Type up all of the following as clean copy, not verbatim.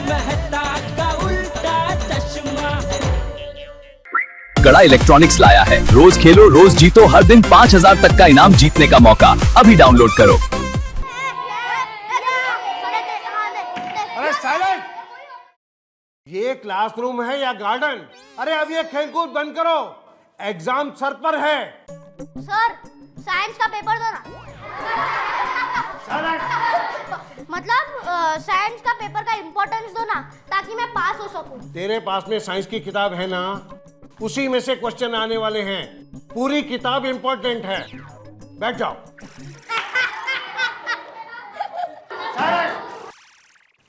मेहता का उल्टा चश्मा। गड़ा इलेक्ट्रॉनिक्स लाया है, रोज खेलो रोज जीतो, हर दिन 5,000 तक का इनाम जीतने का मौका। अभी डाउनलोड करो। अरे साइलेंट! ये क्लासरूम है या गार्डन? अरे अब ये खेलकूद बंद करो, एग्जाम सर पर है। सर साइंस का पेपर दो ना। मतलब साइंस का पेपर का इम्पोर्टेंस दो ना, ताकि मैं पास हो सकूं। तेरे पास में साइंस की किताब है ना, उसी में से क्वेश्चन आने वाले हैं। पूरी किताब इंपॉर्टेंट है। बैठ जाओ।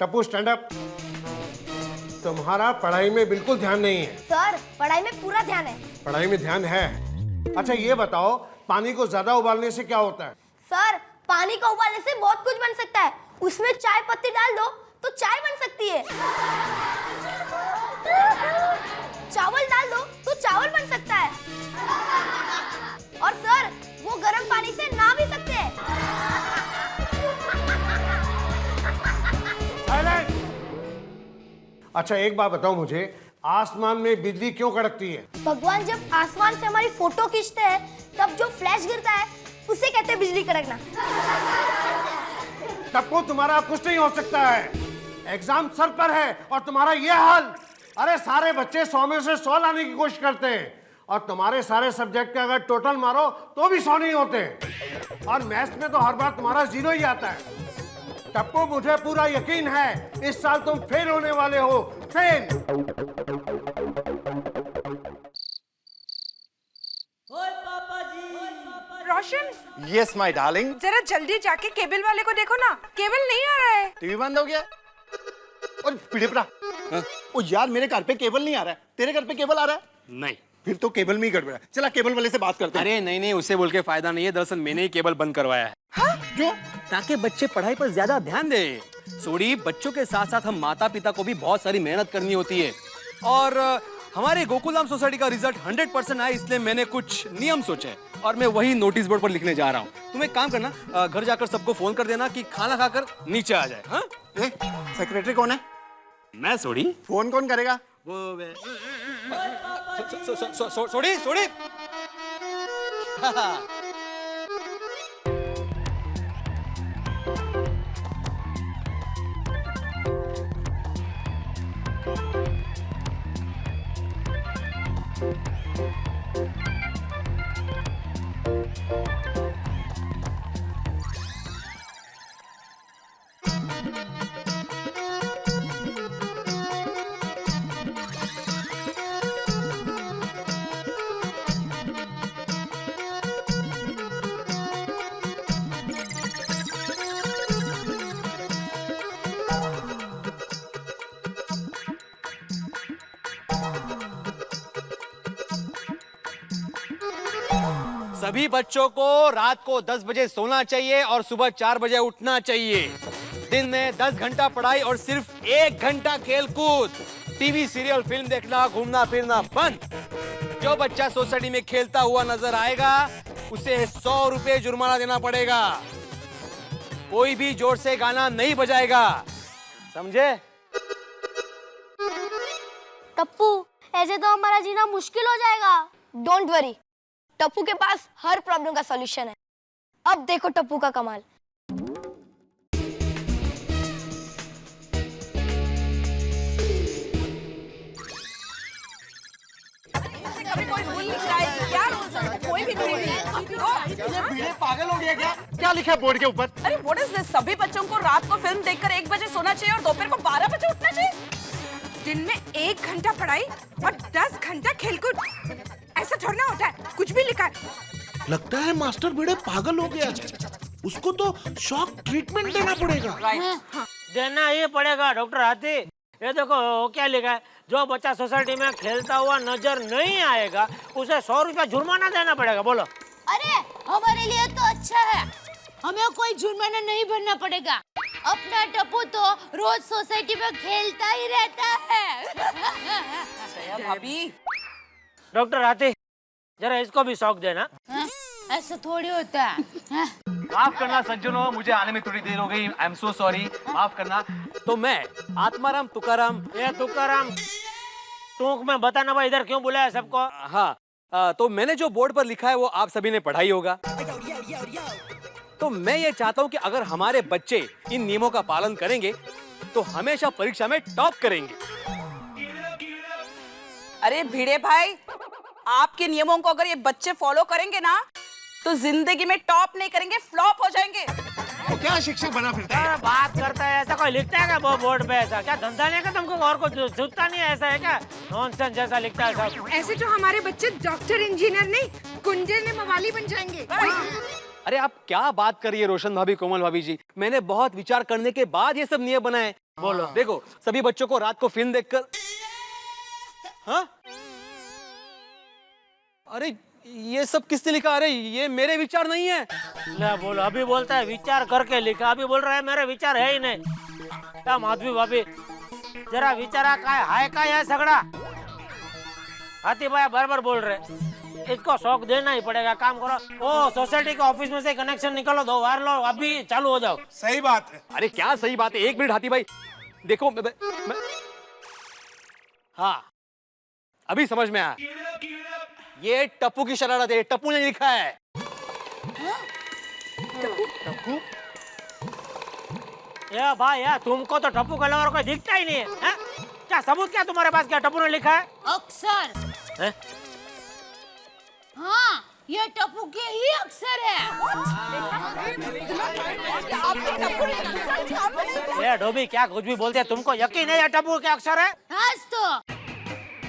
Tappu stand up. तुम्हारा पढ़ाई में बिल्कुल ध्यान नहीं है। सर पढ़ाई में पूरा ध्यान है। पढ़ाई में ध्यान है? अच्छा ये बताओ, पानी को ज्यादा उबालने से क्या होता है? सर पानी को उबालने से बहुत कुछ बन सकता है। उसमें चाय पत्ती डाल दो तो चाय बन सकती है। चावल डाल दो तो चावल बन सकता है। और सर वो गर्म पानी से नहा भी सकते हैं। अच्छा एक बात बताओ मुझे, आसमान में बिजली क्यों कड़कती है? भगवान जब आसमान से हमारी फोटो खींचते हैं, तब जो फ्लैश गिरता है उसे कहते हैं बिजली कड़कना। टप्पू तुम्हारा कुछ नहीं हो सकता है। एग्जाम सर पर है और तुम्हारा ये हाल। अरे सारे बच्चे 100 में से 100 लाने की कोशिश करते हैं, और तुम्हारे सारे सब्जेक्ट का अगर टोटल मारो तो भी 100 नहीं होते। और मैथ्स में तो हर बार तुम्हारा 0 ही आता है। टप्पू मुझे पूरा यकीन है, इस साल तुम फेल होने वाले हो। Fail. Roshan, yes my darling. जरा जल्दी जाके केबल वाले को देखो ना, केबल नहीं आ रहा है। टीवी बंद हो गया। और पिड़ेपरा, ओ यार मेरे घर पे केबल नहीं आ रहा है, तेरे घर पे केबल आ रहा है? नहीं। फिर तो केबल में ही गड़बड़ है। चला केबल वाले से बात करते हैं। अरे नहीं नहीं, उसे बोल के फायदा नहीं है, दरअसल मैंने ही केबल बंद करवाया है। हाँ? क्यों? ताकि बच्चे पढ़ाई पर ज्यादा ध्यान दे। सोडी, बच्चों के साथ साथ हम माता पिता को भी बहुत सारी मेहनत करनी होती है। और हमारे गोकुलधाम सोसाइटी का रिजल्ट 100% आया, इसलिए मैंने कुछ नियम सोचे और मैं वही नोटिस बोर्ड पर लिखने जा रहा हूँ। तुम एक काम करना, घर जाकर सबको फोन कर देना कि खाना खाकर नीचे आ जाए। हाँ? सेक्रेटरी कौन है? मैं सोडी। फोन कौन करेगा? वो सोडी सोडी। सभी बच्चों को रात को 10 बजे सोना चाहिए और सुबह 4 बजे उठना चाहिए। दिन में 10 घंटा पढ़ाई और सिर्फ 1 घंटा खेलकूद। टीवी सीरियल फिल्म देखना घूमना फिरना बंद। जो बच्चा सोसाइटी में खेलता हुआ नजर आएगा उसे 100 रुपए जुर्माना देना पड़ेगा। कोई भी जोर से गाना नहीं बजाएगा, समझे? टप्पू ऐसे तो हमारा जीना मुश्किल हो जाएगा। डोंट वरी, टप्पू के पास हर प्रॉब्लम का सॉल्यूशन है। अब देखो टप्पू का कमाल। कभी कोई रूल लिख रहा है, क्या रूल्स है? कोई भी रूल नहीं। ये पागल हो गया क्या? क्या लिखा है बोर्ड के ऊपर? अरे व्हाट इज दिस? सभी बच्चों को रात को फिल्म देखकर 1 बजे सोना चाहिए और दोपहर को 12 बजे उठना चाहिए। दिन में 1 घंटा पढ़ाई और 10 घंटा खेलकूद। ऐसा थोड़ा होता है, कुछ भी लिखा है। लगता है मास्टर बेड़े पागल हो गया। उसको तो शॉक ट्रीटमेंट देना पड़ेगा। देना ही पड़ेगा डॉक्टर हाथी। ये देखो क्या लिखा है, जो बच्चा सोसाइटी में खेलता हुआ नजर नहीं आएगा उसे 100 रुपया जुर्माना देना पड़ेगा। बोलो। अरे हमारे लिए तो अच्छा है, हमें कोई जुर्माना नहीं भरना पड़ेगा। अपना टप्पू तो रोज सोसाइटी में खेलता ही रहता है। भाभी, डॉक्टर हाथी जरा इसको भी शौक देना। ऐसा थोड़ी होता है हैं? माफ करना सज्जनों, मुझे आने में थोड़ी देर हो गई। आई एम सो सॉरी, माफ करना। तो मैं आत्माराम तुकाराम। ये तुकाराम टूक में बताना भाई इधर क्यों बुलाया सबको? हाँ, तो मैंने जो बोर्ड पर लिखा है वो आप सभी ने पढ़ा ही होगा। तो मैं ये चाहता हूँ कि अगर हमारे बच्चे इन नियमों का पालन करेंगे तो हमेशा परीक्षा में टॉप करेंगे। अरे भिड़े भाई, आपके नियमों को अगर ये बच्चे फॉलो करेंगे ना तो जिंदगी में टॉप नहीं करेंगे, फ्लॉप हो जाएंगे। वो क्या शिक्षक बना फिरता है? अरे बात करता है, ऐसा कोई लिखता है क्या वो बोर्ड पे? ऐसा क्या धंधा नहीं है तुमको? और को सूझता नहीं है? ऐसा है क्या? नॉनसेंस जैसा लिखता है सब। ऐसे तो हमारे बच्चे डॉक्टर, इंजीनियर नहीं, कुंजे ने मवाली बन जाएंगे। अरे आप क्या बात कर रही है रोशन भाभी, कोमल भाभी जी? मैंने बहुत विचार करने के बाद ये सब नियम बनाए। बोलो। देखो, सभी बच्चों को रात को फिल्म देखकर, हाँ? अरे ये सब किसने लिखा? अरे ये मेरे विचार नहीं है। ले बोलो, अभी बोलता है विचार करके लिखा, अभी बोल रहा है मेरे विचार है ही नहीं। क्या माधवी भाभी, जरा विचारा काय हाय काय है सगड़ा। हाथी भाई बराबर बोल रहे, इसको शौक देना ही पड़ेगा। काम करो, ओ सोसाइटी के ऑफिस में से कनेक्शन निकालो, दो वायर लो, अभी चालू हो जाओ। सही बात है। अरे क्या सही बात है? एक मिनट हाथी भाई, देखो हाँ अभी समझ में आया। ये टप्पू की शरारत है, टप्पू ने लिखा है। टप्पू? या भाई यार, तुमको तो टप्पू के अलावा और कोई दिखता ही नहीं है, है? क्या सबूत क्या तुम्हारे पास? क्या टप्पू ने लिखा है? अक्षर। हैं? हाँ, ये टप्पू के ही अक्षर है। ये डोबी क्या कुछ भी बोलते हैं, तुमको यकीन है ये टप्पू के अक्षर है? आज तो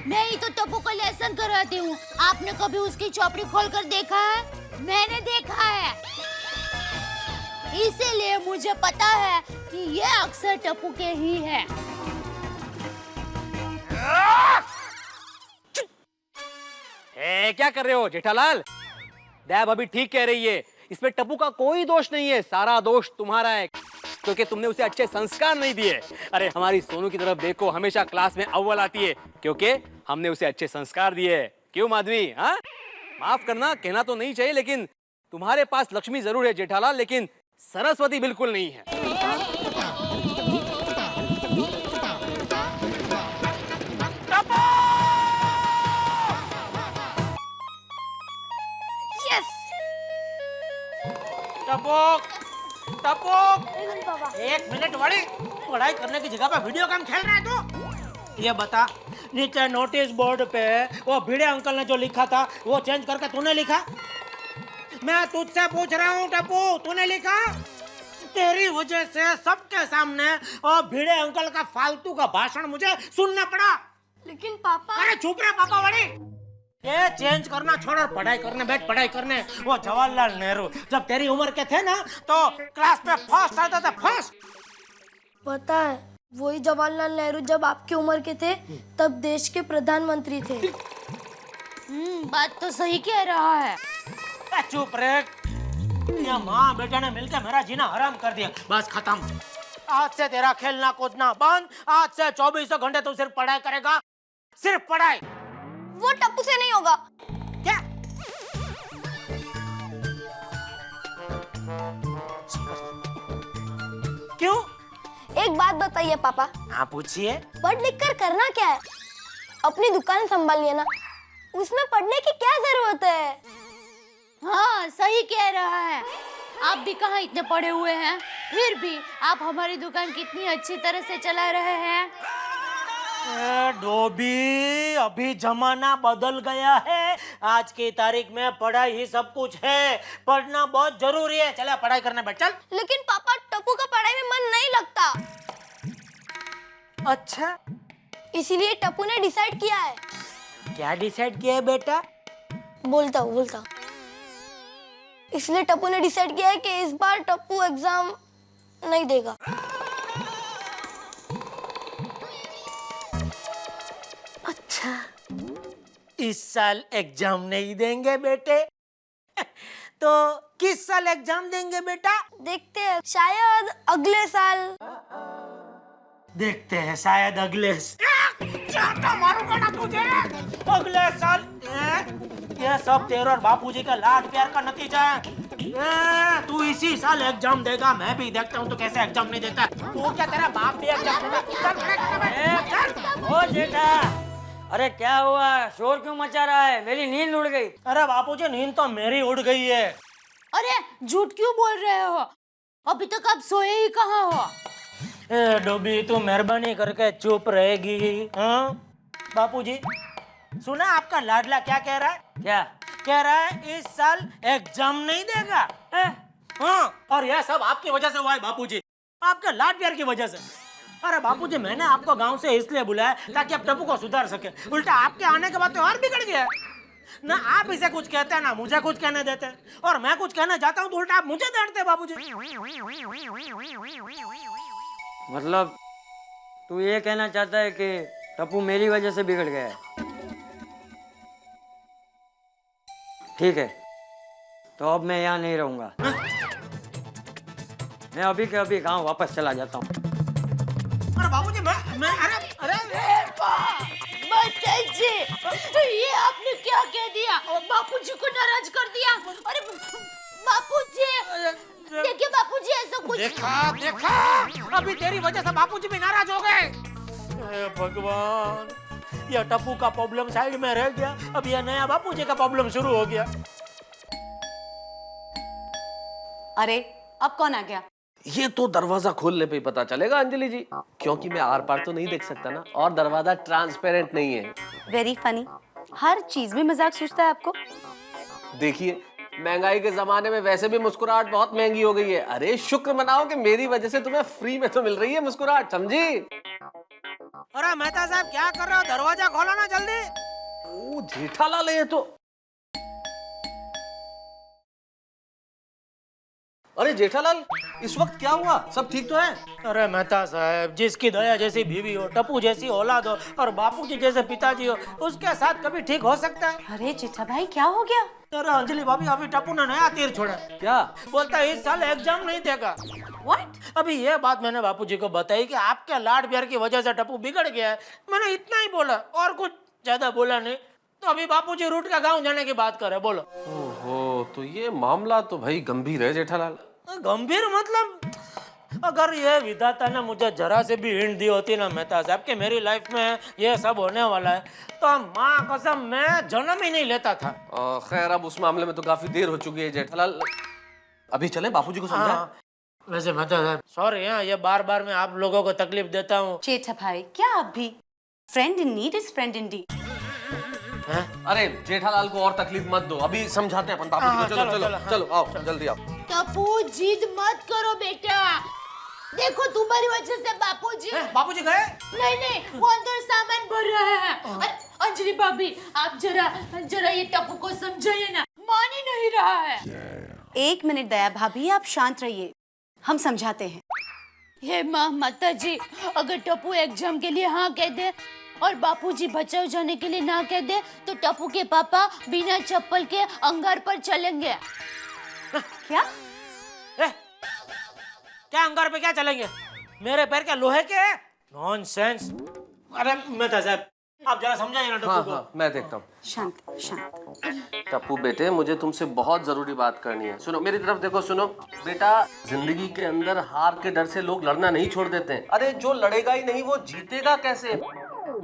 मैं ही तो टप्पू को लेसन कराती हूँ। आपने कभी उसकी चौपड़ी खोलकर देखा है? मैंने देखा है, इसीलिए मुझे पता है कि ये अक्षर टप्पू के ही है। क्या कर रहे हो जेठालाल? दैब अभी ठीक कह रही है, इसमें टप्पू का कोई दोष नहीं है, सारा दोष तुम्हारा है, क्योंकि तुमने उसे अच्छे संस्कार नहीं दिए। अरे हमारी सोनू की तरफ देखो, हमेशा क्लास में अव्वल आती है, क्योंकि हमने उसे अच्छे संस्कार दिए। क्यों माधवी? हाँ, माफ करना, कहना तो नहीं चाहिए, लेकिन तुम्हारे पास लक्ष्मी जरूर है जेठालाल, लेकिन सरस्वती बिल्कुल नहीं है। टपोक, टपोक, एक मिनट वाली, पढ़ाई करने की जगह पे वीडियो गेम खेल रहा है तू? ये बता, नीचे नोटिस बोर्ड पे वो भिड़े अंकल ने जो लिखा था वो चेंज करके तूने लिखा? मैं तुझसे पूछ रहा हूँ टप्पू, तूने लिखा? तेरी वजह से सबके सामने वो भिड़े अंकल का फालतू का भाषण मुझे सुनना पड़ा। लेकिन पापा। अरे चुप रहे पापा वाली। ये चेंज करना छोड़ और पढ़ाई करने बैठ, पढ़ाई करने। वो जवाहरलाल नेहरू जब तेरी उम्र के थे ना तो क्लास में फर्स्ट आता था, फर्स्ट। पता है, वही जवाहरलाल नेहरू जब आपकी उम्र के थे तब देश के प्रधानमंत्री थे। बात तो सही कह रहा है। चुप रहे, ये माँ बेटा ने मिलकर मेरा जीना हराम कर दिया। बस खत्म, आज से तेरा खेलना कूदना बंद। आज से 24 घंटे तू सिर्फ पढ़ाई करेगा, सिर्फ पढ़ाई। वो टप्पू से नहीं होगा। क्या? क्यों? एक बात बताइए पापा। हाँ पूछिए। पढ़ लिख कर करना क्या है? अपनी दुकान संभालिए ना, उसमें पढ़ने की क्या जरूरत है? हाँ, सही कह रहा है। आप भी कहाँ इतने पढ़े हुए हैं, फिर भी आप हमारी दुकान कितनी अच्छी तरह से चला रहे हैं। डोबी, अभी जमाना बदल गया है। आज की तारीख में पढ़ाई ही सब कुछ है, पढ़ना बहुत जरूरी है। चले पढ़ाई करने बैठ, चल। लेकिन पापा, टप्पू का पढ़ाई में मन नहीं लगता। अच्छा, इसीलिए टप्पू ने डिसाइड किया है। क्या डिसाइड किया है बेटा? बोलता हूँ। इसलिए टप्पू ने डिसाइड किया है कि इस बार टप्पू एग्जाम नहीं देगा। अच्छा, इस साल एग्जाम नहीं देंगे बेटे? तो किस साल एग्जाम देंगे बेटा? देखते हैं, शायद अगले साल। देखते हैं, शायद अगले चाटा मारूंगा ना तुझे अगले साल। ये सब तेरे और बापूजी का लाड प्यार का नतीजा है। तू इसी साल एग्जाम देगा, मैं भी देखता हूँ तो कैसे एग्जाम नहीं देता। तू क्या तेरा बाप भी एग्जाम देगा? ओ जेठा, अरे क्या हुआ, शोर क्यों मचा रहा है? मेरी नींद उड़ गई। अरे बापूजी नींद तो मेरी उड़ गई है। अरे झूठ क्यों बोल रहे हो? अभी तक आप सोए ही कहाँ हो? ए डोबी, तू मेहरबानी करके चुप रहेगी? हाँ बापूजी, सुना आपका लाडला क्या कह रहा है? क्या कह रहा है इस साल एग्जाम नहीं देगा। हाँ, और यह सब आपकी वजह से हुआ है बापूजी, आपके लाड प्यार की वजह से। अरे बापूजी, मैंने आपको गांव से इसलिए बुलाया ताकि आप टप्पू को सुधार सके। उल्टा आपके आने के बाद तो और बिगड़ गया। ना आप इसे कुछ कहते हैं ना मुझे कुछ कहने देते हैं, और मैं कुछ कहना चाहता हूँ तो उल्टा आप मुझे डांटते हैं बापूजी। मतलब तू ये कहना चाहता है कि टप्पू मेरी वजह से बिगड़ गया है? ठीक है, तो अब मैं यहाँ नहीं रहूंगा। मैं अभी के अभी गांव वापस चला जाता हूँ। अरे बाबूजी, मैं अरे ये आपने क्या कह दिया? बापूजी को नाराज कर दिया। अरे बापूजी, देखिए बापूजी, ऐसा कुछ देखा अभी तेरी वजह से बापूजी भी नाराज हो गए। भगवान, यह टप्पू का प्रॉब्लम साइड में रह गया, अब यह नया बापूजी का प्रॉब्लम शुरू हो गया। अरे अब कौन आ गया? ये तो दरवाजा खोलने पे ही पता चलेगा अंजलि जी, क्योंकि मैं आर पार तो नहीं देख सकता ना, और दरवाजा ट्रांसपेरेंट नहीं है। वेरी फनी, हर चीज में मजाक सूझता है आपको। देखिए, महंगाई के जमाने में वैसे भी मुस्कुराहट बहुत महंगी हो गई है। अरे शुक्र मनाओ कि मेरी वजह से तुम्हें फ्री में तो मिल रही है मुस्कुराहट, समझी? अरे मेहता साहब, क्या कर रहे हो? दरवाजा खोलो ना जल्दी। ओ जेठालाल, ये तो अरे जेठालाल, इस वक्त क्या हुआ? सब ठीक तो है? अरे मेहता साहब, जिसकी दया जैसी बीवी हो, टप्पू जैसी औलाद हो और बापूजी जैसे पिताजी हो, उसके साथ कभी ठीक हो सकता है? अरे जेठा भाई, क्या हो गया? अरे अंजलि भाभी, अभी टप्पू ने नया तीर छोड़ा। क्या बोलता है इस साल एग्जाम नहीं देगा। What? अभी ये बात मैंने बापूजी को बताई कि आपके लाड प्यार की वजह से टप्पू बिगड़ गया है। मैंने इतना ही बोला और कुछ ज्यादा बोला नहीं। तो अभी बापूजी रूट का गांव जाने की बात कर रहे, बोलो। ओहो, तो ये मामला तो भाई गंभीर है जेठालाल। गंभीर मतलब, अगर ये विधाता ने मुझे जरा से भी हिंट दी होती ना मेहता साहब कि मेरी लाइफ में ये सब होने वाला है, तो माँ कसम मैं जन्म ही नहीं लेता था। खैर, अब उस मामले में तो काफी देर हो चुकी है जेठालाल, अभी चले बापूजी को समझाएं। हाँ, वैसे मेहता साहब सॉरी, ये बार बार मैं आप लोगों को तकलीफ देता हूँ। जेठा भाई, क्या आप भी? Friend in need is friend indeed. अरे जेठालाल को और तकलीफ मत दो, अभी समझाते हैं अपन बापूजी को। चलो चलो चलो, आओ जल्दी आओ। टप्पू, जिद मत करो बेटा। देखो तुम्हारी वजह से बापूजी गए? नहीं, वो अंदर सामान भर रहा है। अरे अंजलि भाभी, आप जरा ये टप्पू को समझाइए ना, मान ही नहीं रहा है। 1 मिनट दया भाभी, आप शांत रहिए, हम समझाते हैं। हे माँ माता जी, अगर टप्पू एग्जाम के लिए हाँ कह दे और बापूजी बचाव जाने के लिए ना कह दे, तो टप्पू के पापा बिना चप्पल के अंगार पर चलेंगे। क्या? क्या अंगार पे क्या चलेंगे? मेरे पैर क्या लोहे के? नॉनसेंस। अरे मेहता साहब, आप जरा समझाइए ना टप्पू को। हाँ, मैं देखता हूँ। शांत शांत। टप्पू बेटे, मुझे तुमसे बहुत जरूरी बात करनी है। सुनो, मेरी तरफ देखो। सुनो बेटा, जिंदगी के अंदर हार के डर से लोग लड़ना नहीं छोड़ देते हैं। अरे जो लड़ेगा ही नहीं वो जीतेगा कैसे?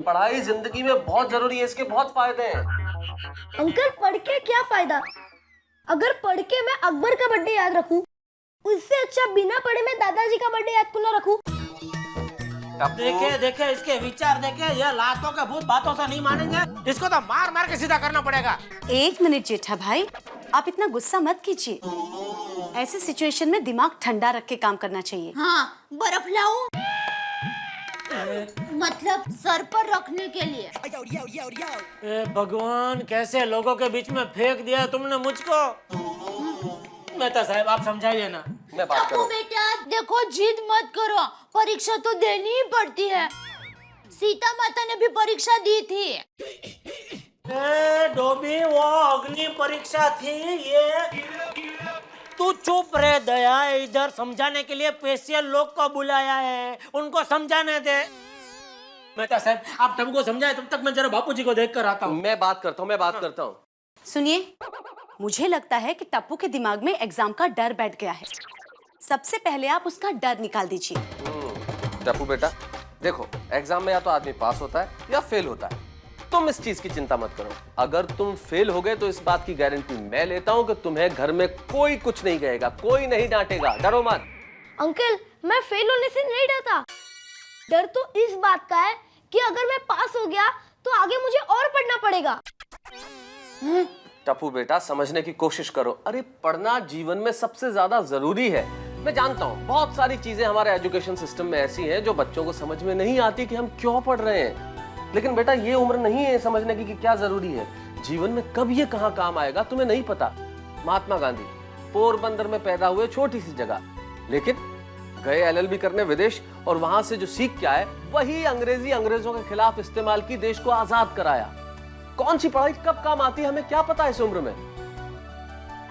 पढ़ाई जिंदगी में बहुत जरूरी है, इसके बहुत फायदे हैं। अंकल, पढ़ के क्या फायदा? अगर पढ़ के मैं अकबर का बर्थडे याद रखूं, उससे अच्छा बिना पढ़े मैं दादाजी का बर्थडे याद क्यों ना रखूं? देखे इसके विचार देखे, ये लातों के भूत बातों से नहीं मानेंगे। इसको तो मार मार के सीधा करना पड़ेगा। 1 मिनट जेठा भाई, आप इतना गुस्सा मत कीजिए। ऐसे सिचुएशन में दिमाग ठंडा रख के काम करना चाहिए। हाँ, बर्फ लाऊं? मतलब सर पर रखने के लिए। ए भगवान, कैसे लोगों के बीच में फेंक दिया तुमने मुझको। मेहता साहब, आप समझाइए ना। मैं बात टप्पू बेटा, देखो जिद मत करो, परीक्षा तो देनी ही पड़ती है। सीता माता ने भी परीक्षा दी थी। ए डोबी, वो अग्नि परीक्षा थी ये। तू चुप रहे दया, इधर समझाने के लिए स्पेशल लोग को बुलाया है, उनको समझाने दे। मेहता साहब आप टप्पू को समझाए, तब तक मैं जरा बापूजी को देख कर आता हूँ। मैं बात करता हूँ। सुनिए, मुझे लगता है कि टप्पू के दिमाग में एग्जाम का डर बैठ गया है। सबसे पहले आप उसका डर निकाल दीजिए। टप्पू बेटा, देखो एग्जाम में या तो आदमी पास होता है या फेल होता है। तुम इस चीज की चिंता मत करो। अगर तुम फेल हो गए तो इस बात की गारंटी मैं लेता हूँ कि तुम्हें घर में कोई कुछ नहीं कहेगा, कोई नहीं डांटेगा। डरो मत। अंकल, मैं फेल होने से नहीं डरता। डर तो इस बात का है कि अगर मैं पास हो गया तो आगे मुझे और पढ़ना पड़ेगा। टप्पू बेटा, समझने की कोशिश करो। अरे पढ़ना जीवन में सबसे ज्यादा जरूरी है। मैं जानता हूँ बहुत सारी चीजें हमारे एजुकेशन सिस्टम में ऐसी हैं जो बच्चों को समझ में नहीं आती कि हम क्यों पढ़ रहे हैं। लेकिन बेटा ये उम्र नहीं है समझने की कि क्या जरूरी है। जीवन में कब ये कहाँ काम आएगा तुम्हें नहीं पता। महात्मा गांधी पोरबंदर में पैदा हुए, छोटी सी जगह, लेकिन गए एलएलबी करने विदेश, और वहां से जो सीख के आए वही अंग्रेजी अंग्रेजों के खिलाफ इस्तेमाल की, देश को आजाद कराया। कौन सी पढ़ाई कब काम आती है हमें क्या पता इस उम्र में।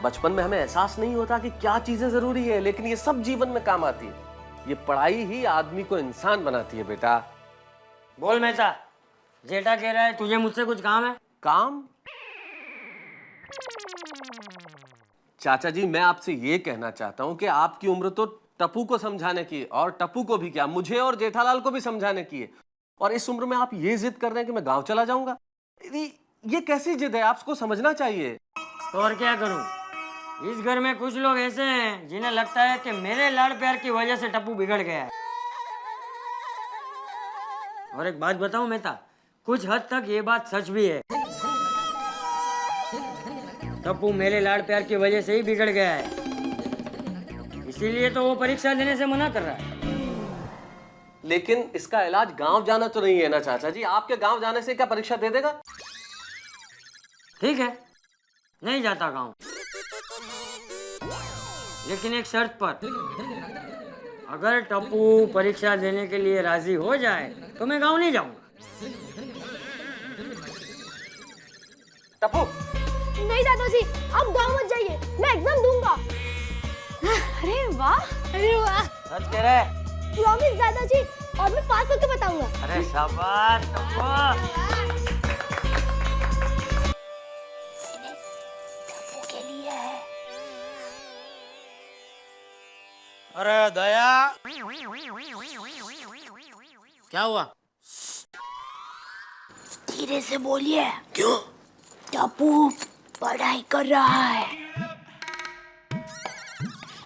बचपन में हमें एहसास नहीं होता कि क्या चीजें जरूरी है, लेकिन ये सब जीवन में काम आती है। ये पढ़ाई ही आदमी को इंसान बनाती है बेटा। बोल मेहता, जेठा कह रहा है तुझे मुझसे कुछ काम है। काम? चाचा जी, मैं आपसे ये कहना चाहता हूं कि आपकी उम्र तो टप्पू को समझाने की, और टप्पू को भी क्या, मुझे और जेठालाल को भी समझाने की है। और इस उम्र में आप ये जिद कर रहे हैं कि मैं गांव चला जाऊंगा। ये कैसी जिद है, आपको समझना चाहिए। और क्या करूं, इस घर में कुछ लोग ऐसे हैं जिन्हें लगता है कि मेरे लाड़ प्यार की वजह से टप्पू बिगड़ गया है। और एक बात बताऊं मेहता, कुछ हद तक ये बात सच भी है। टप्पू मेरे लाड़ प्यार की वजह से ही बिगड़ गया है, इसीलिए तो वो परीक्षा देने से मना कर रहा है। लेकिन इसका इलाज गांव जाना तो नहीं है ना चाचा जी। आपके गांव जाने से क्या परीक्षा दे देगा? ठीक है, नहीं जाता गांव, लेकिन एक शर्त पर। अगर टप्पू परीक्षा देने के लिए राजी हो जाए तो मैं गांव नहीं जाऊंगा। टप्पू, नहीं दादाजी, आप गांव मत जाइए, मैं एग्जाम दूंगा। अरे वाह, सच कह रहा है? प्रॉमिस दादाजी, और मैं पास होके बताऊंगा। अरे शाबाश टप्पू। अरे दया, क्या हुआ? धीरे से बोलिए। क्यों? टप्पू पढ़ाई कर रहा है।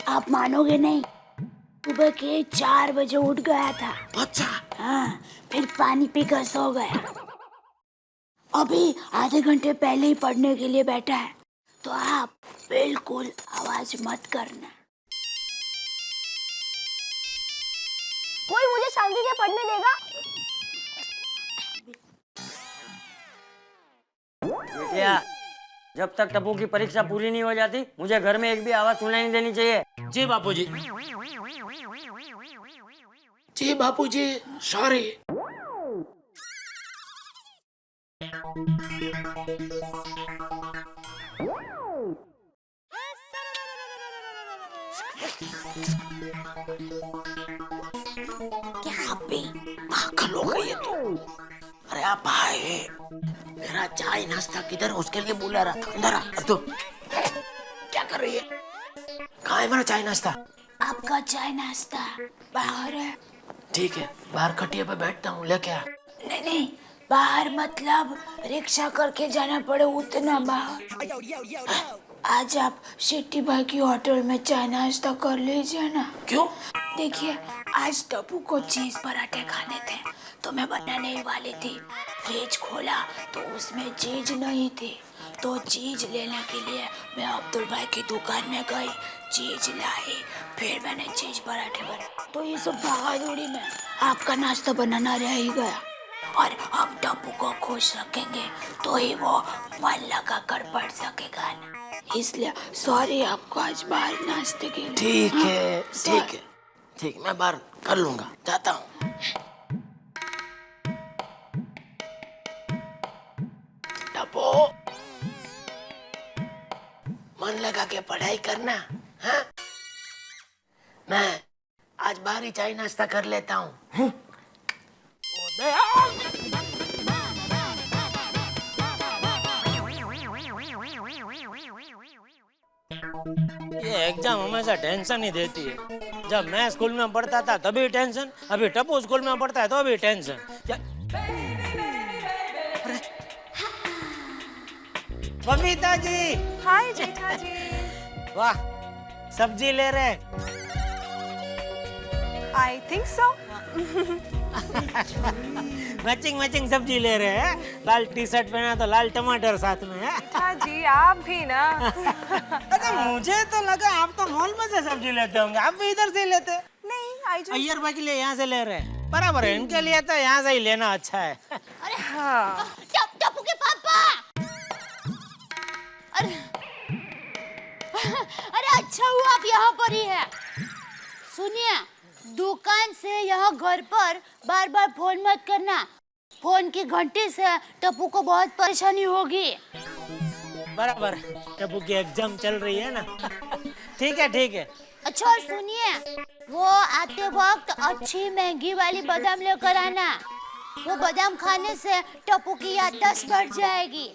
आप मानोगे नहीं, सुबह के 4 बजे उठ गया था। अच्छा। हाँ, फिर पानी पीकर सो गया। अभी आधे घंटे पहले ही पढ़ने के लिए बैठा है, तो आप बिल्कुल आवाज मत करना। कोई मुझे शांति से पढ़ने देगा? बेटिया, जब तक टप्पू की परीक्षा पूरी नहीं हो जाती, मुझे घर में एक भी आवाज सुनाई नहीं देनी चाहिए। जी बापूजी। जी बापूजी, सॉरी। क्या भी पागल हो गई है तू। अरे आप भाई, मेरा चाय नाश्ता किधर, उसके लिए बुला रहा था। अंदर आ। अब तू क्या कर रही है? कहाँ है मेरा चाय नाश्ता? आपका चाय नाश्ता बाहर है। ठीक है, बाहर खटिया पे बैठता हूँ, लेके आ। नहीं नहीं, बाहर मतलब रिक्शा करके जाना पड़े उतना बाहर। आज आप शेट्टी भाई की होटल में चाय नाश्ता कर लीजिए ना। क्यों? देखिए, आज टप्पू को चीज पराठे खाने थे, तो मैं बनाने ही वाली थी। फ्रिज खोला तो उसमें चीज नहीं थी, तो चीज लेने के लिए मैं अब्दुल भाई की दुकान में गई, चीज लाई, फिर मैंने चीज पराठे बनाए। तो ये सब बहादुरी में आपका नाश्ता बनाना रह ही गया। और हम टप्पू को खुश रखेंगे तो ही वो मन लगा कर पढ़ सकेगा ना। इसलिए सॉरी आपको आज बाहर नाश्ते के लिए। ठीक है, ठीक है, ठीक, मैं बाहर कर लूंगा, जाता हूँ। टप्पू, मन लगा के पढ़ाई करना। हाँ, मैं आज बाहर ही चाय नाश्ता कर लेता हूँ। ये एग्जाम हमेशा टेंशन ही देती है। जब मैं स्कूल में पढ़ता था तभी टेंशन, अभी टप्पू स्कूल में पढ़ता है तो भी टेंशन। बबीता जी। हाय जेठा जी। वाह, सब्जी ले रहे? I think so. मैचिंग सब्जी ले रहे हैं। लाल टी शर्ट पहना तो लाल टमाटर साथ में है। हाँ जी, आप भी ना। अच्छा, मुझे तो लगा आप तो मॉल में से सब्जी लेते होंगे, आप भी इधर से लेते? नहीं, आई जस्ट अय्यर भाई के लिए यहाँ से ले रहे हैं। बराबर है, इनके लिए तो यहाँ से ही लेना अच्छा है। हाँ। टप्पू के पापा। अरे अरे अच्छा हुआ आप यहाँ पर ही है। सुनिए, दुकान से यहाँ घर पर बार बार फोन मत करना। फोन की घंटी से टप्पू को बहुत परेशानी होगी। बराबर, टप्पू की एग्जाम चल रही है ना। ठीक है। अच्छा, और सुनिए, वो आते वक्त अच्छी महंगी वाली बादाम लेकर आना। वो बादाम खाने से टप्पू की याददाश्त बढ़ जाएगी।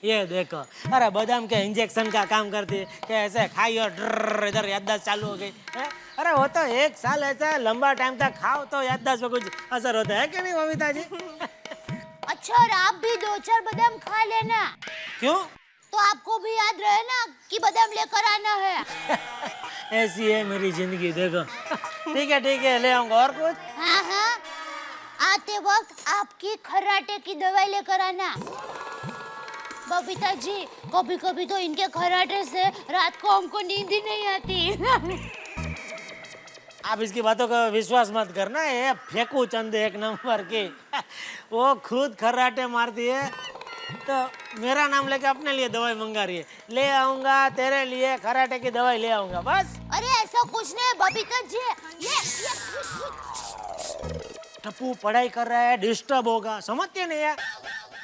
ये देखो, अरे बादाम के इंजेक्शन का काम करती है कि ऐसे खाई और ड्रर इधर याददाश्त चालू हो गई है? अरे वो तो 1 साल ऐसा लंबा टाइम तक खाओ तो याददाश्त पे कुछ असर होता है कि नहीं बबीता जी? अच्छा, और आप भी 2-4 बादाम खा लेना। क्यों? तो आपको भी याद रहे ना कि बादाम लेकर आना है। ऐसी है मेरी जिंदगी, देखो। ठीक है, ले आऊंगा। और कुछ? हाँ, आते वक्त आपकी खर्राटे की दवाई लेकर आना। बबीता जी, कभी कभी तो इनके खर्राटे से रात को हमको नींद ही नहीं आती। आप इसकी बातों का विश्वास मत करना, ये फेंकू चंद एक नंबर की। वो खुद खर्राटे मारती है तो मेरा नाम लेके अपने लिए दवाई मंगा रही है। ले आऊंगा तेरे लिए खर्राटे की दवाई, ले आऊंगा बस। अरे ऐसा कुछ नहीं बबीता जी, ये टप्पू पढ़ाई कर रहा है, डिस्टर्ब होगा, समझते नहीं है।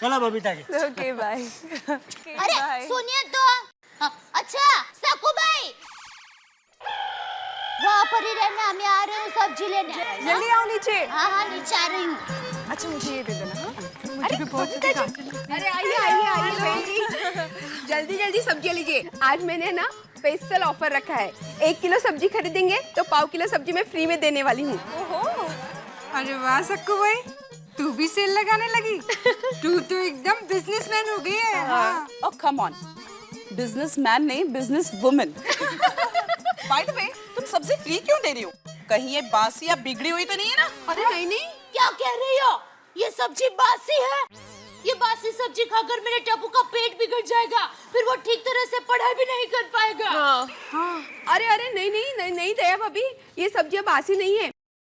चलो बबीता जी। Okay bye. अरे सुनिए तो। अच्छा सकू भाई, वहाँ पर ही रहना, मैं आ रही हूँ सब्जी लेने। जल्दी आओ नीचे। हाँ, नीचे आ रही हूँ। अच्छा, मुझे ये दे देना। हाँ? अरे आइए जल्दी सब्जियां लीजिए। आज मैंने ना स्पेशल ऑफर रखा है। 1 किलो सब्जी खरीदेंगे तो पाव किलो सब्जी मैं फ्री में देने वाली हूँ। अरे वाह सक्कू भाई, तू भी सेल लगाने लगी। तू तो एकदम बिजनेसमैन हो गई है। हाँ। ओ कम ऑन, बिजनेसमैन नहीं, business woman. By the way, तुम सब्जी फ्री क्यों दे रही हो? कहीं ये बासी या बिगड़ी हुई तो नहीं है ना? अरे नहीं, क्या कह रही हो? ये सब्जी बासी है। ये बासी सब्जी खाकर मेरे टप्पू का पेट बिगड़ जाएगा, फिर वो ठीक तरह से पढ़ाई भी नहीं कर पाएगा। हाँ। अरे नहीं दया भाभी, ये सब्जियां बासी नहीं है।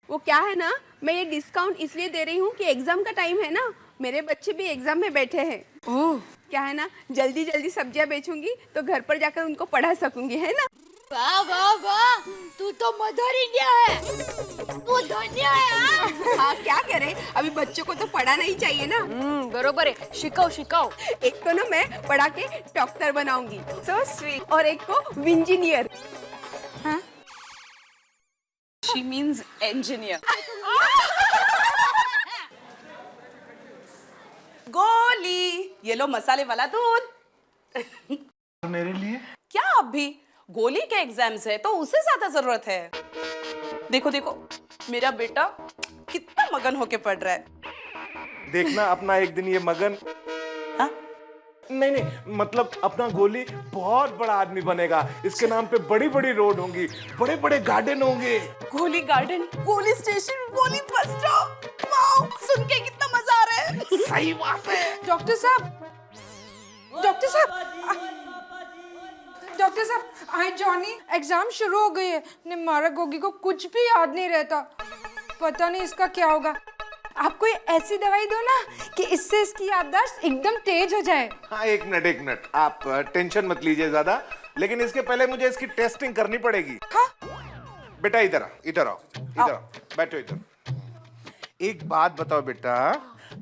वो क्या है ना, मैं ये डिस्काउंट इसलिए दे रही हूँ कि एग्जाम का टाइम है ना, मेरे बच्चे भी एग्जाम में बैठे हैं। ओह, क्या है ना, जल्दी सब्जियां बेचूंगी तो घर पर जाकर उनको पढ़ा सकूंगी, है ना? वाह वाह वाह, तू तो मदर इंडिया है, तू धन्य है। हाँ, क्या करे, अभी बच्चों को तो पढ़ाना ही चाहिए ना। बरोबर है, शिकाओ। एक को ना मैं पढ़ा के डॉक्टर बनाऊंगी, सो स्वीट, और एक को इंजीनियर। हाँ? She means engineer. गोली, ये लो मसाले वाला दूध। मेरे लिए क्या अब भी गोली के एग्जाम्स है तो उसे ज्यादा जरूरत है। देखो मेरा बेटा कितना मगन होके पढ़ रहा है। देखना अपना एक दिन ये मगन। हाँ? नहीं, मतलब अपना गोली बहुत बड़ा आदमी बनेगा। इसके नाम पे बड़ी बड़ी रोड होंगी, बड़े बड़े गार्डन होंगे। गोली गार्डन, गोली स्टेशन, गोली बस स्टॉप। वाओ, सुन के कितना मजा आ रहा है। सही बात है। डॉक्टर साहब, आई जॉनी, एग्जाम शुरू हो गई है। निमारा गोगी को कुछ भी याद नहीं रहता। पता नहीं इसका क्या होगा। आप कोई ऐसी दवाई दो ना कि इससे इसकी याददाश्त एकदम तेज हो जाए। हाँ, एक मिनट, आप टेंशन मत लीजिए ज्यादा, लेकिन इसके पहले मुझे इसकी टेस्टिंग करनी पड़ेगी। हाँ? बेटा इधर आओ, बैठो इधर। एक बात बताओ बेटा,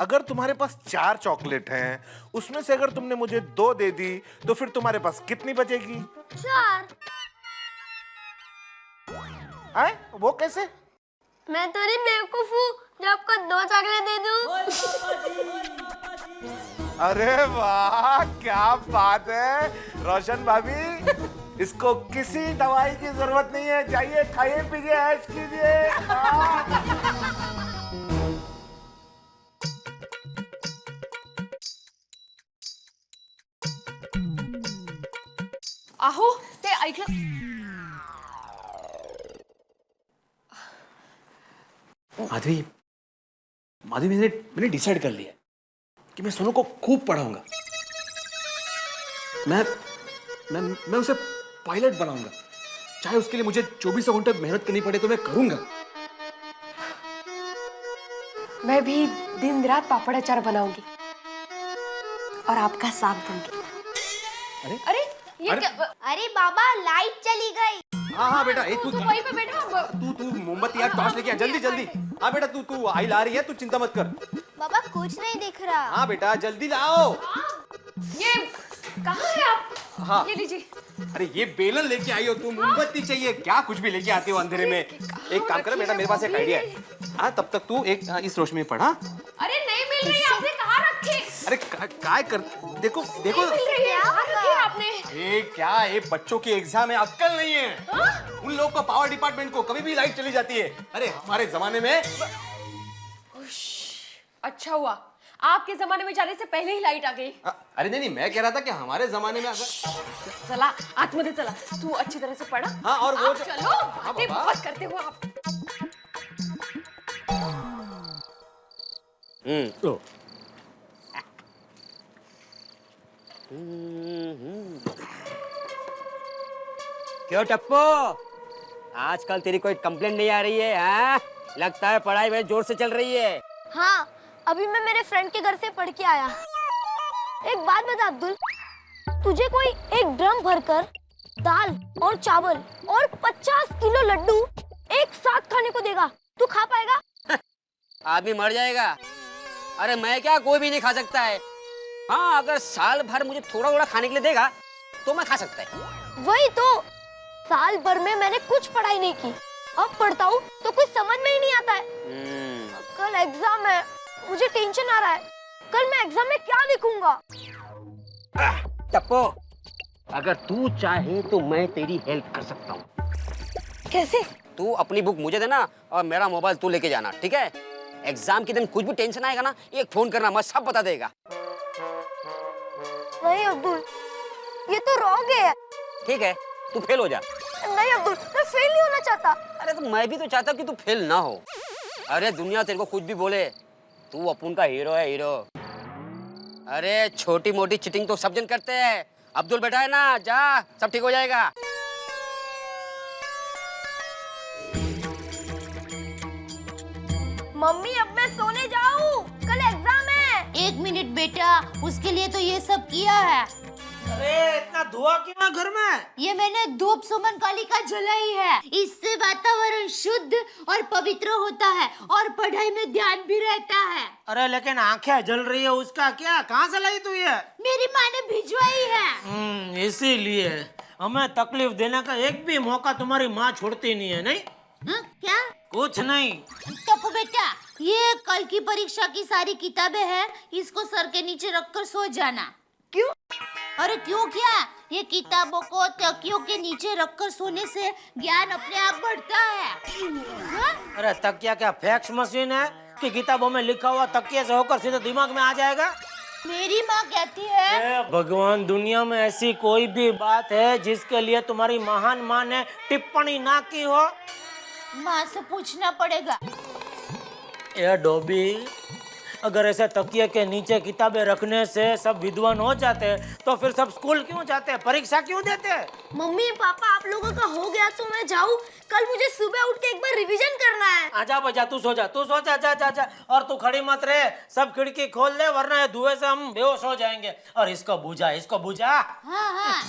अगर तुम्हारे पास 4 चॉकलेट हैं, उसमें से अगर तुमने मुझे 2 दे दी तो फिर तुम्हारे पास कितनी बचेगी? 4। वो कैसे? मैं तो नहीं बेवकूफ हूँ जो आपको 2 चॉकलेट दे दूँ। अरे वाह, क्या बात है रोशन भाभी, इसको किसी दवाई की जरूरत नहीं है, जाइए खाइए पीजिए ऐश कीजिए। आहो ते ऐकलं माधवी, माधवी मैंने डिसाइड कर लिया कि मैं सोनू को खूब पढ़ाऊंगा। मैं उसे पायलट बनाऊंगा, चाहे उसके लिए मुझे 24 घंटे मेहनत करनी पड़े तो मैं करूंगा। मैं भी दिन रात पापड़ अचार बनाऊंगी और आपका साथ दूंगी। अरे ये क्या? अरे बाबा लाइट चली गई। हाँ बेटा, तू वहीं पे बैठा। तू मोमबत्ती यार, टॉर्च लेके आ जल्दी जल्दी। हाँ बेटा, तू आई ला रही है, तू चिंता मत कर। बाबा कुछ नहीं दिख रहा। हाँ बेटा जल्दी लाओ। ये कहाँ है आप? हाँ ये लीजिए। अरे ये बेलन लेके आई हो तुम, मोमबत्ती चाहिए क्या? कुछ भी लेके आती हो अंधेरे में। एक काम करो बेटा, मेरे पास एक आइडिया है। हाँ तब तक तू एक इस रोशनी में पढ़ा। अरे नहीं मिल रही, आपने कहाँ रखी? अरे काय कर, देखो देखो। मिल रही है, कहाँ रखी आपने? ये क्या, ये बच्चों की एग्जाम है, अक्कल नहीं है। उन लोग को, पावर डिपार्टमेंट को कभी भी लाइट चली जाती है। अरे हमारे जमाने में। अच्छा हुआ आपके जमाने में जाने से पहले ही लाइट आ गई। अरे नहीं, मैं कह रहा था कि हमारे जमाने में अगर। चला आत्मदे चला, तू अच्छी तरह से पढ़ा। हाँ और वो चलो, बातें बहुत करते हो आप। लो। क्यों टप्पू, आजकल तेरी कोई कंप्लेंट नहीं आ रही है? हाँ लगता है पढ़ाई में जोर से चल रही है। हाँ अभी मैं मेरे फ्रेंड के घर से पढ़ के आया। एक बात बता अब्दुल, तुझे कोई एक ड्रम भरकर दाल और चावल और 50 किलो लड्डू एक साथ खाने को देगा, तू खा पाएगा? आदमी मर जाएगा। अरे मैं क्या, कोई भी नहीं खा सकता है। हाँ अगर साल भर मुझे थोड़ा थोड़ा खाने के लिए देगा तो मैं खा सकता है। वही तो, साल भर में मैंने कुछ पढ़ाई नहीं की, अब पढ़ता हूँ तो कुछ समझ में ही नहीं आता है। कल एग्जाम है, मुझे टेंशन आ रहा है, कल मैं एग्जाम में क्या लिखूंगा? टप्पू, अगर तू चाहे तो मैं तेरी हेल्प कर सकता हूँ। कैसे? तू अपनी बुक मुझे देना और मेरा मोबाइल तू लेके जाना, ठीक है? एग्जाम के दिन कुछ भी टेंशन आएगा ना, एक फोन करना, मैं सब बता देगा। नहीं अब्दुल, ये तो रॉन्ग है। ठीक है, तू फेल हो जा। नहीं अब्दुल, मैं फेल नहीं होना चाहता। अरे तो मैं भी तो चाहता कि तू फेल ना हो। अरे दुनिया तेरे को कुछ भी बोले, तू अपन का हीरो है, हीरो। अरे छोटी मोटी चिटिंग तो सब जन करते हैं। अब्दुल बेटा है ना, जा सब ठीक हो जाएगा। मम्मी अब मैं सोने जाऊं, कल एग्जाम है। 1 मिनट बेटा, उसके लिए तो ये सब किया है। अरे इतना धुआं क्यों है घर में? ये मैंने धूप सुमन कालिका जलाई है, इससे वातावरण शुद्ध और पवित्र होता है और पढ़ाई में ध्यान भी रहता है। अरे लेकिन आंखें जल रही है, उसका क्या? कहाँ से लाई तू ये? मेरी माँ ने भिजवाई है। इसीलिए हमें तकलीफ देने का एक भी मौका तुम्हारी माँ छोड़ती नहीं है। नहीं क्या? कुछ नहीं। टप्पू बेटा, ये कल की परीक्षा की सारी किताबें हैं, इसको सर के नीचे रखकर सो जाना। क्यों? अरे क्यों क्या, ये किताबों को तकियों के नीचे रखकर सोने से ज्ञान अपने आप बढ़ता है। अरे तकिया क्या फैक्स मशीन है कि किताबों में लिखा हुआ तकिए से होकर सीधे दिमाग में आ जाएगा? मेरी माँ कहती है भगवान, दुनिया में ऐसी कोई भी बात है जिसके लिए तुम्हारी महान माँ ने टिप्पणी ना की हो? माँ से पूछना पड़ेगा। ये डोबी, अगर ऐसे तकिए के नीचे किताबें रखने से सब विद्वान हो जाते तो फिर सब स्कूल क्यों जाते, परीक्षा क्यों देते? मम्मी पापा आप लोगों का हो गया तो मैं जाऊँ? कल मुझे सुबह उठ के एक बार रिवीजन करना है। आजा बजा, तू सो जा, जा जा जा। और तू खड़ी मत रहे, सब खिड़की खोल दे वरना ये धुएं से हम बेहोश हो जाएंगे। और इसको बुझा, इसको बुझा। हाँ हाँ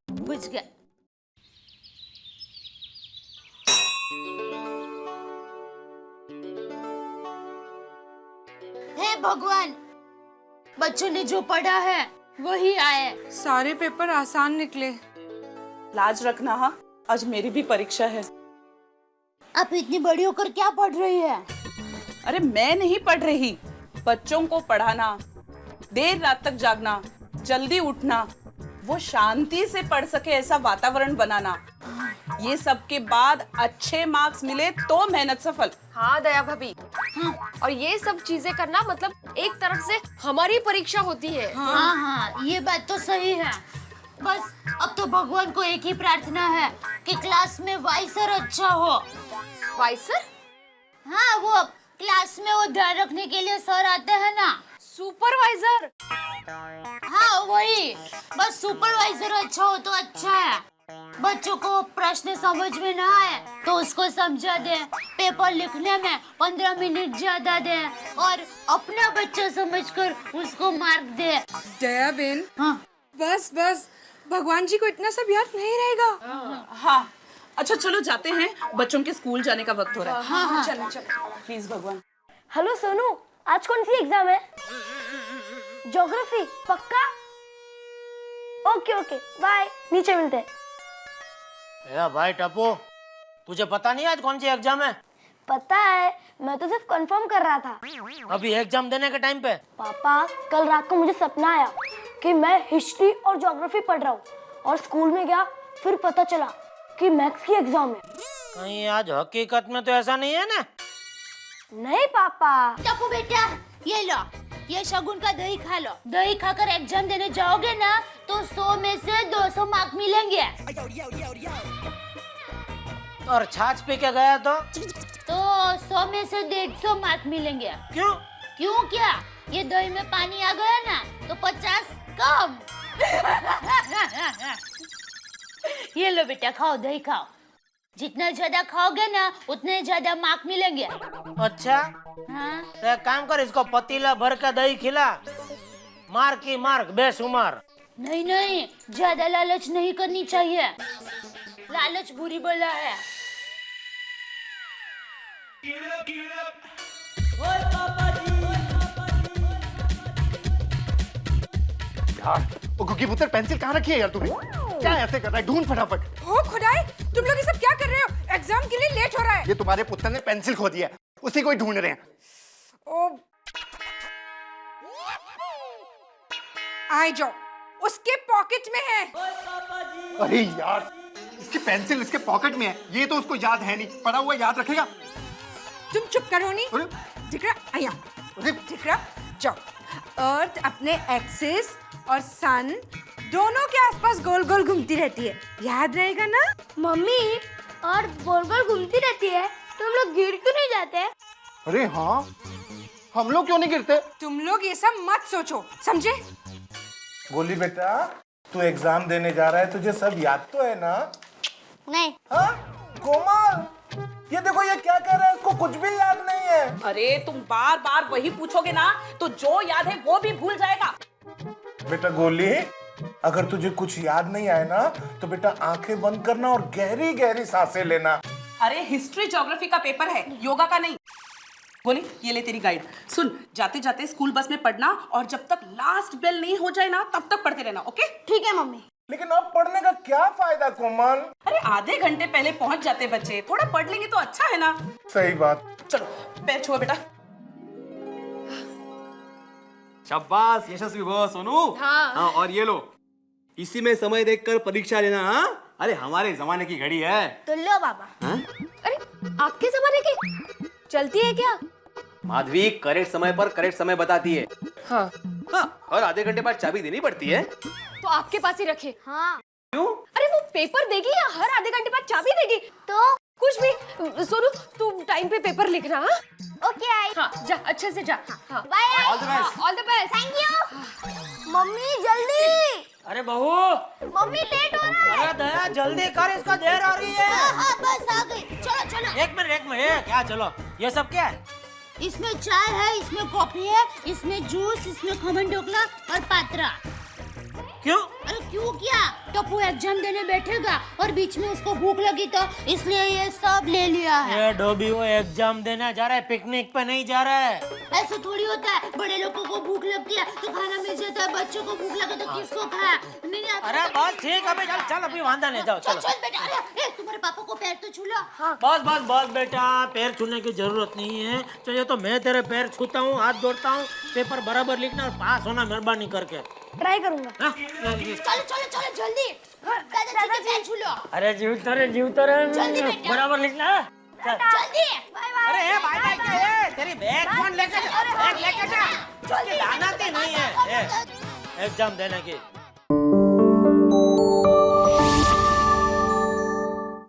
बुझ गया। हे भगवान, बच्चों ने जो पढ़ा है वही आए। सारे पेपर आसान निकले। लाज रखना, हाँ आज मेरी भी परीक्षा है। आप इतनी बड़ी होकर क्या पढ़ रही है? अरे मैं नहीं पढ़ रही, बच्चों को पढ़ाना, देर रात तक जागना, जल्दी उठना, वो शांति से पढ़ सके ऐसा वातावरण बनाना। ये सब के बाद अच्छे मार्क्स मिले तो मेहनत सफल। हाँ दया भाभी, और ये सब चीजें करना मतलब एक तरफ से हमारी परीक्षा होती है। हाँ हाँ, ये बात तो सही है। बस अब तो भगवान को एक ही प्रार्थना है कि क्लास में वाइसर अच्छा हो। वाइसर? हाँ, वो क्लास में वो ध्यान रखने के लिए सर आते हैं ना, सुपरवाइजर। हाँ वही, बस सुपरवाइजर अच्छा हो तो अच्छा है। बच्चों को प्रश्न समझ में ना आए तो उसको समझा दे, पेपर लिखने में 15 मिनट ज्यादा दे और अपना बच्चा समझकर उसको मार्क दे। दया बेन, हाँ बस बस, भगवान जी को इतना सब याद नहीं रहेगा। हाँ अच्छा चलो जाते हैं, बच्चों के स्कूल जाने का वक्त हो रहा है। हाँ हाँ चलो चलो प्लीज भगवान। हेलो सोनू, आज कौन सी एग्जाम है? ज्योग्राफी पक्का? ओके ओके बाय, नीचे मिलते हैं। मेरा भाई टप्पू, तुझे पता नहीं आज कौन सी एग्जाम है? पता है, मैं तो सिर्फ कंफर्म कर रहा था। अभी एग्जाम देने के टाइम पे? पापा, कल रात को मुझे सपना आया कि मैं हिस्ट्री और ज्योग्राफी पढ़ रहा हूँ और स्कूल में गया, फिर पता चला कि मैथ्स की एग्जाम है। कहीं आज हकीकत में तो ऐसा नहीं है ना? नहीं पापा। टप्पू बेटा, ये लो, ये शगुन का दही खा लो। दही खाकर एग्जाम देने जाओगे ना तो 100 में से 200 मार्क मिलेंगे। और छाछ पी के गया तो 100 में से 150 मार्क मिलेंगे। क्यों? क्यों क्या? ये दही में पानी आ गया ना तो 50 कम। ये लो बेटा, खाओ, दही खाओ। जितना ज्यादा खाओगे ना उतने ज्यादा मार्क मिलेंगे। अच्छा, हाँ? तो एक काम कर, इसको पतीला भर के दही खिला। मार्क की मार्क बेशुमार। नहीं नहीं, ज्यादा लालच नहीं करनी चाहिए, लालच बुरी बला है। यार, वो गुग्गी पुत्र पेंसिल कहाँ रखी है यार तूने? क्या ऐसे कर रहा है? ढूंढ फटाफट। ओ खुदाई, तुम लोग ये सब क्या कर रहे हो? एग्जाम के लिए लेट हो रहा है। ये तुम्हारे पुत्र ने पेंसिल खो दिया है, उसी को ही ढूंढ रहे हैं। ओ आई जाओ, उसके पॉकेट में है। अरे यार, इसकी पेंसिल इसके पॉकेट में है, ये तो उसको याद है नहीं, पड़ा हुआ याद रखेगा। तुम चुप करो नहीं। अरे, दिख रहा? आया अरे, दिख रहा? जाओ, अर्थ अपने एक्सिस और सन दोनों के आसपास गोल गोल घूमती रहती है, याद रहेगा ना? मम्मी, अर्थ गोल गोल घूमती रहती है तो हम लोग गिर क्यों नहीं जाते? अरे हाँ, हम लोग क्यों नहीं गिरते? तुम लोग ये सब मत सोचो, समझे? गोली बेटा, तू एग्जाम देने जा रहा है, तुझे सब याद तो है ना? नहीं। हाँ? कोमल, ये देखो ये क्या कह रहा है, इसको कुछ भी याद नहीं है। अरे तुम बार बार वही पूछोगे ना तो जो याद है वो भी भूल जाएगा। बेटा गोली, अगर तुझे कुछ याद नहीं आए ना तो बेटा आंखें बंद करना और गहरी गहरी सांसें लेना। अरे हिस्ट्री ज्योग्राफी का पेपर है, योगा का नहीं। गोली, ये ले तेरी गाइड। सुन, जाते जाते स्कूल बस में पढ़ना और जब तक लास्ट बेल नहीं हो जाए ना तब तक पढ़ते रहना, ओके? ठीक है मम्मी। लेकिन अब पढ़ने का क्या फायदा कोमल? अरे आधे घंटे पहले पहुंच जाते बच्चे, थोड़ा पढ़ लेंगे तो अच्छा है ना? सही बात। चलो पैर छुओ बेटा। शाबाश यशस्वी भव सोनू। हाँ और ये लो, इसी में समय देखकर परीक्षा लेना। हाँ, अरे हमारे जमाने की घड़ी है। तो लो बाबा। हाँ? अरे आपके जमाने की चलती है क्या? माधवी करेक्ट समय पर करेक्ट समय बताती है। हाँ। हाँ, और आधे घंटे बाद चाबी देनी पड़ती है। तो आपके पास ही रखे। हाँ। क्यों? अरे वो पेपर देगी या हर आधे घंटे बाद चाबी देगी? तो कुछ भी। सोनू, तू टाइम पे पेपर लिखना। हाँ? ओके आई। हाँ, जा अच्छे से जा। हाँ। बाय। All the best. All the best. Thank you. Mummy जल्दी। अरे बहू, मम्मी लेट हो रहा है। अरे दया जल्दी कर, इसका देर हो रही है। हाँ बस आ गई। चलो चलो। एक मिनट, क्या चलो? ये सब क्या है? इसमें चाय है, इसमें कॉफी है, इसमें जूस, इसमें खमन ढोकला और पात्रा। क्यों? अरे क्यों क्या? टप्पू एग्जाम देने बैठेगा और बीच में उसको भूख लगी तो इसलिए ये सब ले लिया है। ये डोबी वो एग्जाम देने जा रहा है, पिकनिक पे नहीं जा रहा है। ऐसे थोड़ी होता है, बड़े लोगों को भूख लगती है तो खाना मिल जाता है, बच्चों को भूख लगे तो किसको खाए? नहीं अरे बस ठीक है, चल चल अभी वांदा नहीं, जाओ चल चलो। चल बेटा, अरे तुम्हारे पापा को पैर तो छू लो। हाँ। बस बेटा, पैर छूने की जरूरत नहीं है। चलिए तो मैं तेरे पैर छूता हूँ, हाथ जोड़ता हूँ, पेपर बराबर लिखना और पास होना मेहरबानी करके। ट्राई करूंगा। चलो चलो चलो जल्दी, दादाजी के पैर छू लो। अरे जीव तो रे जल्दी बेटा। बराबर लिखना। जल्दी। अरे बाय बाय के तेरी बैग कौन लेके जा? बैग लेके जा। जल्दी। लाना नहीं है एग्जाम देने की।